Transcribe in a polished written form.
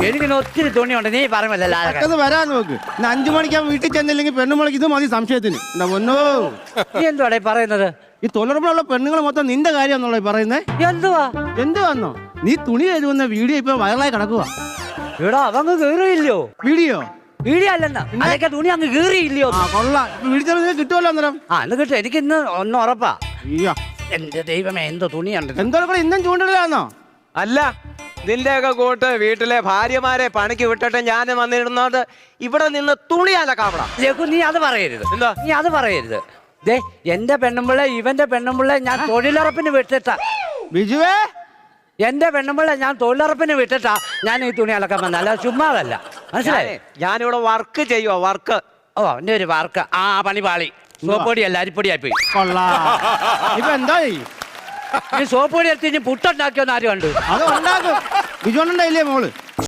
എനിക്കിന്ന് ഒത്തിരി തുണിയുണ്ട്, നീ പറയുമല്ലോ. അത് വരാൻ നോക്ക്. 5 മണിക്ക് വീട്ടിൽ ചെന്നില്ലെങ്കിൽ പെണ്ണുമുളക്ക് ഇത് മതി സംശയത്തിന്. എന്താ പൊന്നോ നീ എന്തുവാടേ പറയുന്നത്? ഈ തൊഴിലുറപ്പിലുള്ള പെണ്ണുങ്ങൾ മൊത്തം നിന്റെ കാര്യം എന്നുള്ള പറയുന്നേ. എന്തുവാന്നോ നീ തുണി എഴുതുന്ന വീഡിയോ ഇപ്പൊ വൈറലായി കിടക്കുക. ഇവിടെ അവങ്ങ് കീറിയില്ലയോ? വീഡിയോ അല്ലെന്നാ, അതൊക്കെ തുണി അങ്ങ് കീറിയില്ലയോ? കൊള്ളാം, വീടിച്ചാൽ കിട്ടുമല്ലോ അന്നേരം. എന്ന് കിട്ടും, എനിക്ക് ഇന്ന് ഒന്ന് ഉറപ്പാ. അയ്യോ എന്റെ ദൈവമേ, എന്തോ തുണിയുണ്ട്. എന്തോ ഇന്നും ചൂണ്ടിലാന്നോ? അല്ല, നിന്റെയൊക്കെ കൂട്ട് വീട്ടിലെ ഭാര്യമാരെ പണിക്ക് വിട്ടിട്ട് ഞാൻ വന്നിരുന്നത് ഇവിടെ നിന്ന് തുണി അലക്കാവണം. നീ അത് പറയരുത്. എന്താ? നീ അത് പറയരുത്. ദേ, എന്റെ പെണ്ണുമ്പിള്ളെ ഇവന്റെ പെണ്ണുമ്പിള്ളെ ഞാൻ തൊഴിലുറപ്പിന് വിട്ടിട്ടാ. ബിജുവേ, എന്റെ പെണ്ണുമ്പിള്ളെ ഞാൻ തൊഴിലുറപ്പിന് വിട്ടിട്ടാ ഞാൻ ഈ തുണി അലക്കാൻ വന്ന, അല്ല ചുമ്മാതല്ല. മനസ്സിലായി? ഞാനിവിടെ വർക്ക് ചെയ്യുവോ? വർക്ക്. ഓ, എന്റെ ഒരു വർക്ക്. പണി പാളി. സോപ്പൊടിയല്ല, അരിപ്പൊടിയായി പോയി. കൊള്ളാം. ഇപ്പൊ എന്തായി? ഈ സോപ്പൊടി എടുത്ത് ഇനി പുട്ടുണ്ടാക്കിയോന്ന് ആരും കണ്ടു? അത് ഉണ്ടാക്കും. ബിജു ഉണ്ടായില്ലേ മോള്?